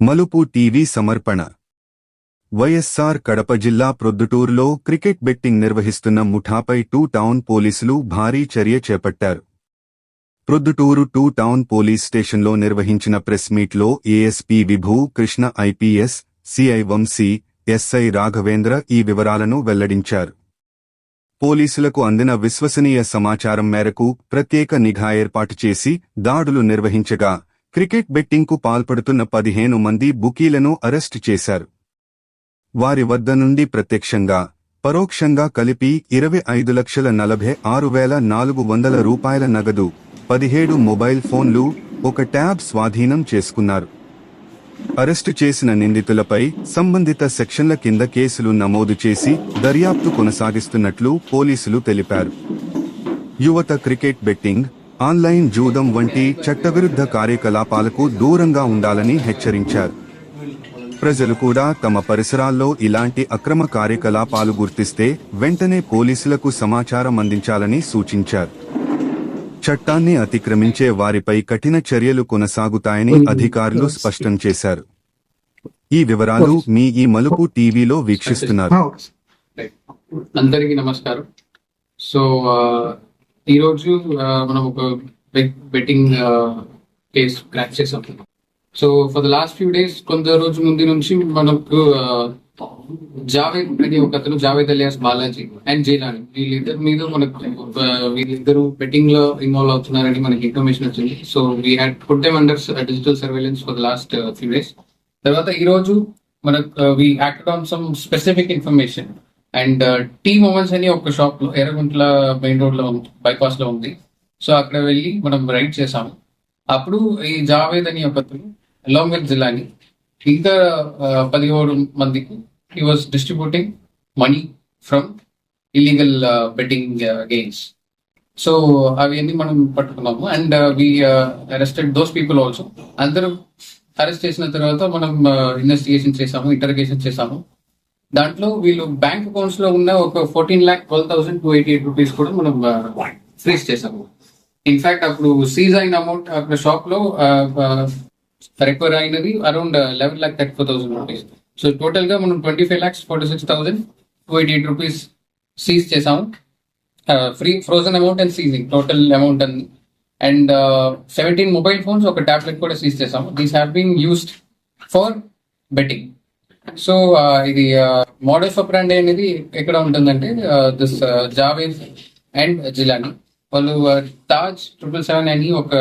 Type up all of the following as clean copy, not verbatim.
మలుపు టీవీ సమర్పణ. వైఎస్సార్ కడప జిల్లా ప్రొద్దుటూరులో క్రికెట్ బెట్టింగ్ నిర్వహిస్తున్న ముఠాపై టూ టౌన్ పోలీసులు భారీ చర్య చేపట్టారు. ప్రొద్దుటూరు టూ టౌన్ పోలీస్ స్టేషన్లో నిర్వహించిన ప్రెస్ మీట్లో ASP Vibhu Krishna IPS, CI Vamsi, SI Raghavendra ఈ వివరాలను వెల్లడించారు. పోలీసులకు అందిన విశ్వసనీయ సమాచారం మేరకు ప్రత్యేక నిఘా ఏర్పాటు చేసి దాడులు నిర్వహించగా క్రికెట్ బెట్టింగ్కు పాల్పడుతున్న 15 మంది బుకీలను అరెస్టు చేశారు. వారి వద్ద నుండి ప్రత్యక్షంగా, పరోక్షంగా కలిపి 25,46,400 రూపాయల నగదు, 17 మొబైల్ ఫోన్లు, ఒక ట్యాబ్ స్వాధీనం చేసుకున్నారు. అరెస్టు చేసిన నిందితులపై సంబంధిత సెక్షన్ల కింద కేసులు నమోదు చేసి దర్యాప్తు కొనసాగిస్తున్నట్లు పోలీసులు తెలిపారు. యువత క్రికెట్ బెట్టింగ్, ఆన్లైన్ జూదం వంటి చట్టవిరుద్ధ కార్యకలాపాలకు దూరంగా ఉండాలని హెచ్చరించారు. ప్రజలు కూడా తమ పరిసరాల్లో ఇలాంటి అక్రమ కార్యకలాపాలు గుర్తిస్తే వెంటనే పోలీసులకు సమాచారం అందించాలని సూచించారు. చట్టాన్ని అతిక్రమించే వారిపై కఠిన చర్యలు కొనసాగుతాయని అధికారులు స్పష్టం చేశారు. ఈ వివరాలు మీ ఈ మలుపు టీవీలో వీక్షిస్తున్నారు. అందరికీ నమస్కారం. సో ఈరోజు మనం ఒక బెట్టింగ్ కేసు క్రాక్ చేసాం. So for the last few days, కొంత రోజు ముందు నుంచి మనకు జావేద్ అనే ఒక అతను, జావేద్ అలియాస్ బాలాజీ అండ్ జైలాని, వీళ్ళిద్దరి మీద మనకు వీళ్ళిద్దరు బెట్టింగ్ లో ఇన్వాల్వ్ అవుతున్నారని మనకి ఇన్ఫర్మేషన్ వచ్చింది. So we had put them under digital surveillance for the last few days. తర్వాత ఈ రోజు మనకు we acted on some specific information and tea moments అని ఒక షాప్ లో ఎర్రగుంట్ల మెయిన్ రోడ్ లో బైపాస్ లో ఉంది. సో అక్కడ వెళ్ళి మనం రైడ్ చేసాము. అప్పుడు ఈ జావేద్ అని ఒక అలాంగ్ విత్ జిలాని ఇంకా 17 మందికి he was distributing money from illegal betting games. So అవన్నీ మనం పట్టుకున్నాము and we arrested those people also. అందరూ అరెస్ట్ చేసిన తర్వాత మనం ఇన్వెస్టిగేషన్ చేసాము, ఇంటర్గేషన్ చేసాము. దాంట్లో వీళ్ళు బ్యాంక్ అకౌంట్స్ లో ఉన్న ఒక 14,12,288 రూపీస్ కూడా మనం ఫ్రీజ్ చేసాము. ఇన్ఫాక్ట్ అప్పుడు సీజ్ అయిన అమౌంట్ అక్కడ షాప్ లో రికవర్ అయినది అరౌండ్ 11,34,000 రూపీస్. సో టోటల్ గా మనం 25,46,288 రూపీస్ సీజ్ చేసాము. Free frozen amount and seizing total amount and 17 mobile phones, ఒక టాబ్లెట్ కూడా సీజ్ చేసాము. These have been used for betting. So ఇది మోడస్ ఆపరాండి అనేది ఎక్కడ ఉంటుందంటే దిస్ జావేద్ అండ్ జిలాని వాళ్ళు తాజ్ 777 అని ఒక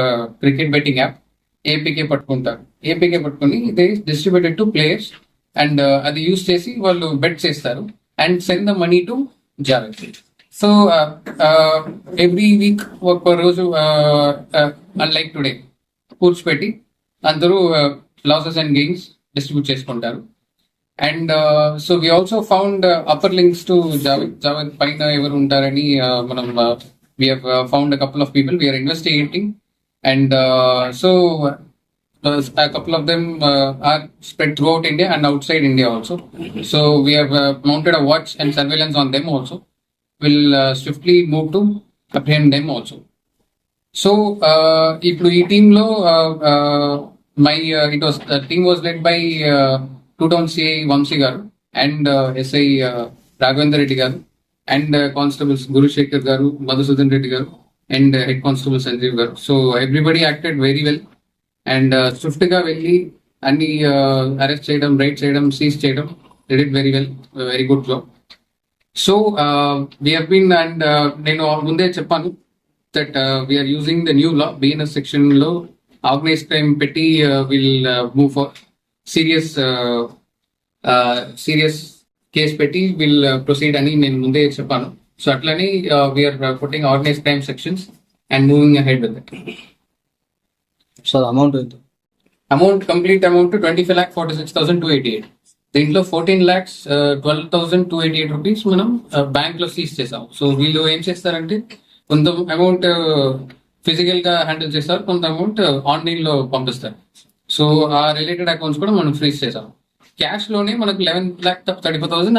క్రికెట్ బెట్టింగ్ యాప్ ఏపీకే పట్టుకుంటారు. ఏపీకే పట్టుకుని they distributed to players and అది యూస్ చేసి వాళ్ళు బెట్ చేస్తారు and send the money to Javed. So every week ఒక రోజు అన్లైక్ టుడే కూర్చోపెట్టి అందరూ లాసెస్ అండ్ గెయిన్స్ డిస్ట్రిబ్యూట్ చేసుకుంటారు. And so we also found upper links to Javed పైన ఎవరు ఉంటారని మనం we have found a couple of people. We are investigating and so a couple of them are spread throughout India and outside India also. So we have mounted a watch and surveillance on them also. We'll swiftly move to apprehend them also. So ఇప్పుడు ఈ team లో team was led by two town CI Vamsi గారు and SI Raghavendra Reddy గారు and constables Gurushekar గారు, మధుసూదన్ రెడ్డి గారు and head constable Sanjeev garu. So everybody acted very well and swift గా వెళ్ళి అన్ని అరెస్ట్ చేయడం, రైడ్ చేయడం, సీజ్ చేయడం, did it very well, very good job. So we have been and నేను ముందే చెప్పాను that we are using the new law, BNS section లో ఆర్గనైజ్ క్రైమ్ పెట్టి will move for serious case పెట్టి విల్ ప్రొసీడ్ అని నేను ముందే చెప్పాను. సో అట్లని we are putting organise crime sections and moving ahead with it. So amount complete amount 25,46,288. దీంట్లో 14,12,288 rupees మనం బ్యాంక్ లో సీజ్ చేసాం. సో వీళ్ళు ఏం చేస్తారంటే కొంత అమౌంట్ ఫిజికల్ గా హ్యాండిల్ చేస్తారు, కొంత అమౌంట్ ఆన్లైన్ లో పంపిస్తారు. సో ఆ రిలేటెడ్ అకౌంట్స్ కూడా మనం ఫ్రీజ్ చేసాం. క్యాష్ లోనే మనకు 11,34,000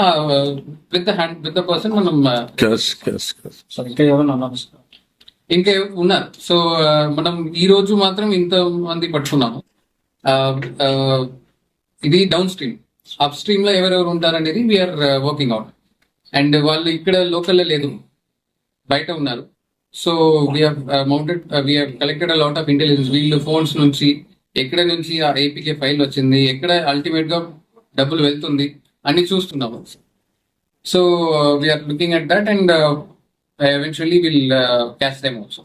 విత్ ద పర్సన్ మనం ఇంకా ఉన్నారు. సో మనం ఈ రోజు మాత్రం ఇంత మంది పట్టుకున్నాము. ఇది డౌన్ స్ట్రీమ్. అప్ స్ట్రీమ్ లో ఎవరెవరు ఉంటారనేది వీఆర్ వర్కింగ్ అవుట్. అండ్ వాళ్ళు ఇక్కడ లోకల్లో లేదు, బయట ఉన్నారు. So we are collected a lot of intelligence. వీళ్ళు ఫోన్స్ నుంచి ఎక్కడ నుంచి ఆ ఏపీకే ఫైల్ వచ్చింది, ఎక్కడ అల్టిమేట్ గా డబ్బులు వెళ్తుంది అని చూస్తున్నాము. So we are looking at that and eventually we'll catch them also.